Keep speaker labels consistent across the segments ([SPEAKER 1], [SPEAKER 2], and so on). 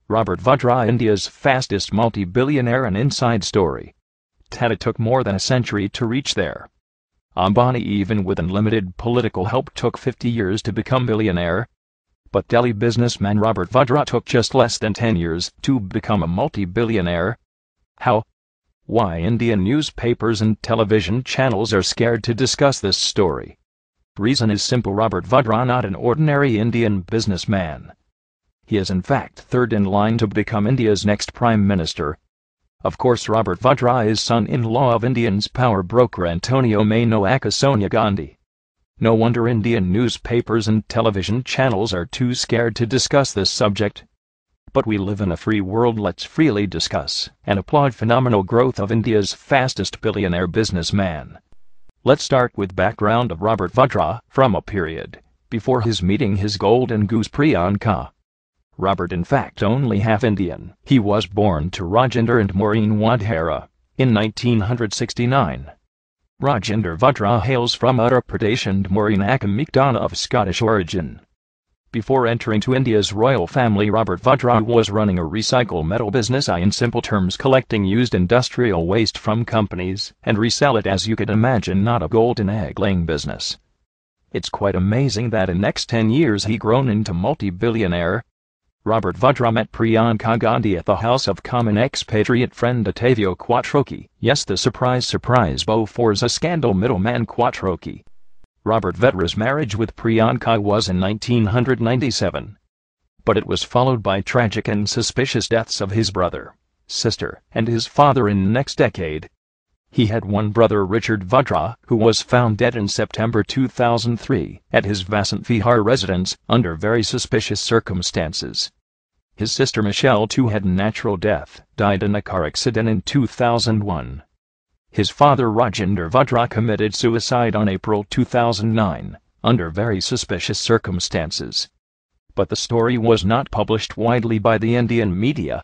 [SPEAKER 1] Robert Vadra, India's fastest multi-billionaire. An inside story. Tata took more than a century to reach there. Ambani, even with unlimited political help, took 50 years to become billionaire. But Delhi businessman Robert Vadra took just less than 10 years to become a multi-billionaire. How? Why Indian newspapers and television channels are scared to discuss this story. Reason is simple: Robert Vadra not an ordinary Indian businessman. He is in fact third in line to become India's next Prime Minister. Of course, Robert Vadra is son-in-law of India's power broker Antonio Mano aka Sonia Gandhi. No wonder Indian newspapers and television channels are too scared to discuss this subject. But we live in a free world. Let's freely discuss and applaud phenomenal growth of India's fastest billionaire businessman. Let's start with background of Robert Vadra from a period before his meeting his golden goose Priyanka. Robert in fact only half Indian. He was born to Rajendra and Maureen Wadhera in 1969. Rajendra Vadra hails from Uttar Pradesh and Maureen aka McDonough of Scottish origin. Before entering to India's royal family, Robert Vadra was running a recycle metal business, in simple terms collecting used industrial waste from companies and resell it. As you could imagine, not a golden egg laying business. It's quite amazing that in next 10 years he grown into multi-billionaire. Robert Vadra met Priyanka Gandhi at the house of common expatriate friend Ottavio Quattrocchi. Yes, the surprise Boforza scandal middleman Quattrocchi. Robert Vadra's marriage with Priyanka was in 1997. But it was followed by tragic and suspicious deaths of his brother, sister, and his father in the next decade. He had one brother, Richard Vadra, who was found dead in September 2003 at his Vasant Vihar residence under very suspicious circumstances. His sister Michelle, too, had natural death, died in a car accident in 2001. His father Rajendra Vadra committed suicide on April 2009, under very suspicious circumstances. But the story was not published widely by the Indian media.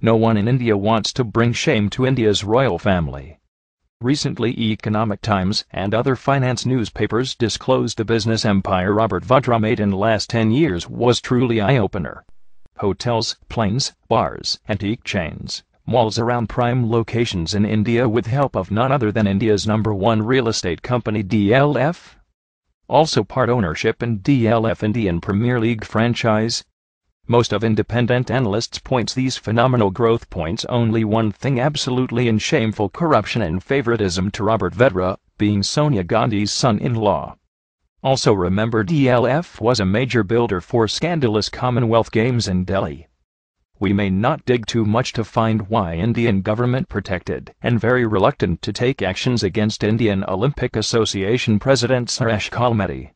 [SPEAKER 1] No one in India wants to bring shame to India's royal family. Recently, Economic Times and other finance newspapers disclosed the business empire Robert Vadra made in the last 10 years was truly eye-opener. Hotels, planes, bars, antique chains, malls around prime locations in India with help of none other than India's #1 real estate company DLF. Also part ownership in DLF Indian Premier League franchise. Most of independent analysts points these phenomenal growth points only one thing: absolutely and shameful corruption and favoritism to Robert Vadra, being Sonia Gandhi's son-in-law. Also remember, DLF was a major builder for scandalous Commonwealth Games in Delhi. We may not dig too much to find why Indian government protected and very reluctant to take actions against Indian Olympic Association President Suresh Kalmati.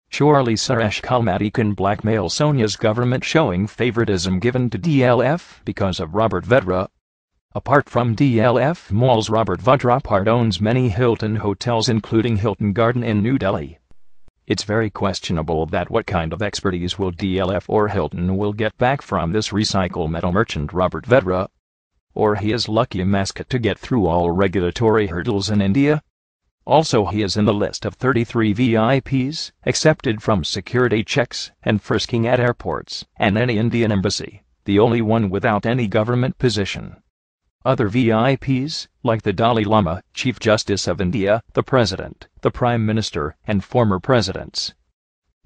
[SPEAKER 1] Surely Suresh Kalmati can blackmail Sonia's government, showing favoritism given to DLF because of Robert Vadra. Apart from DLF malls, Robert Vadra part owns many Hilton hotels including Hilton Garden in New Delhi. It's very questionable that what kind of expertise will DLF or Hilton will get back from this recycle metal merchant Robert Vadra. Or he is lucky mascot to get through all regulatory hurdles in India. Also, he is in the list of 33 VIPs accepted from security checks and frisking at airports and any Indian embassy, the only one without any government position. Other VIPs, like the Dalai Lama, Chief Justice of India, the President, the Prime Minister, and former presidents.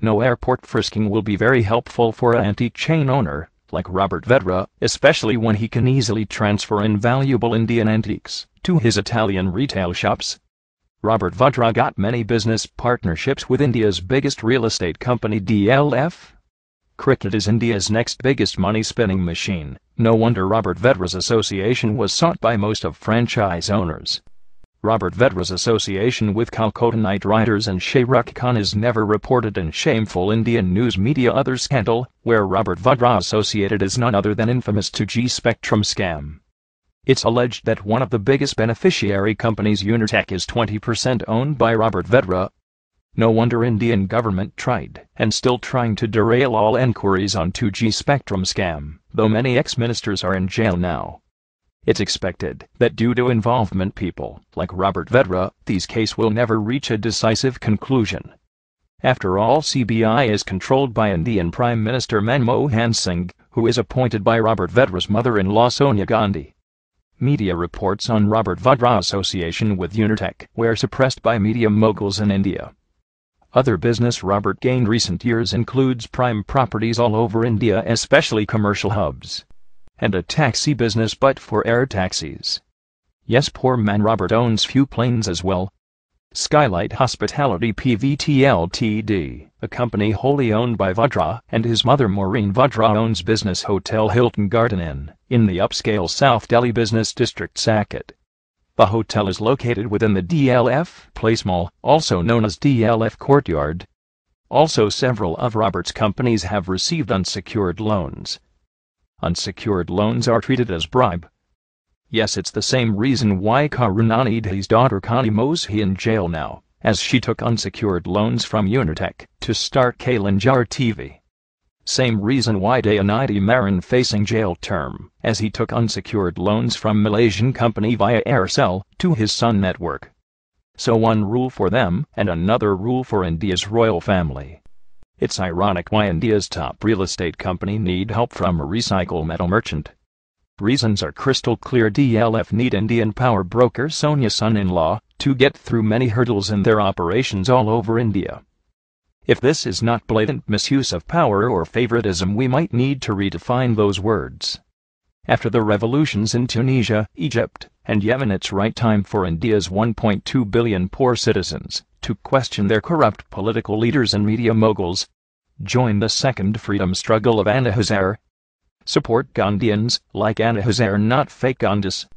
[SPEAKER 1] No airport frisking will be very helpful for an antique chain owner like Robert Vadra, especially when he can easily transfer invaluable Indian antiques to his Italian retail shops. Robert Vadra got many business partnerships with India's biggest real estate company DLF. Cricket is India's next biggest money-spinning machine. No wonder Robert Vadra's association was sought by most of franchise owners. Robert Vadra's association with Calcutta Knight Riders and Shah Rukh Khan is never reported in shameful Indian news media. Other scandal, where Robert Vadra associated, is none other than infamous 2G Spectrum scam. It's alleged that one of the biggest beneficiary companies, Unitech, is 20% owned by Robert Vadra. No wonder Indian government tried and still trying to derail all enquiries on 2G Spectrum scam, though many ex-ministers are in jail now. It's expected that due to involvement people like Robert Vadra, these case will never reach a decisive conclusion. After all, CBI is controlled by Indian Prime Minister Manmohan Singh, who is appointed by Robert Vadra's mother-in-law Sonia Gandhi. Media reports on Robert Vadra's association with Unitech were suppressed by media moguls in India. Other business Robert gained recent years includes prime properties all over India, especially commercial hubs, and a taxi business but for air taxis. Yes, poor man Robert owns few planes as well. Skylight Hospitality Pvt Ltd, a company wholly owned by Vadra, and his mother Maureen Vadra owns business hotel Hilton Garden Inn, in the upscale South Delhi business district Saket. The hotel is located within the DLF Place Mall, also known as DLF Courtyard. Also, several of Robert's companies have received unsecured loans. Unsecured loans are treated as bribe. Yes, it's the same reason why Karunanidhi's daughter Connie Moshi in jail now, as she took unsecured loans from Unitech to start Kalanjar TV. Same reason why Dayanidhi Maran facing jail term, as he took unsecured loans from Malaysian company via Aircel to his Sun network. So one rule for them and another rule for India's royal family. It's ironic why India's top real estate company need help from a recycle metal merchant. Reasons are crystal clear. DLF need Indian power broker Sonia's son-in-law to get through many hurdles in their operations all over India. If this is not blatant misuse of power or favoritism, we might need to redefine those words. After the revolutions in Tunisia, Egypt, and Yemen, it's right time for India's 1.2 billion poor citizens to question their corrupt political leaders and media moguls. Join the second freedom struggle of Anna Hazare. Support Gandhians like Anna Hazare, not fake Gandhis.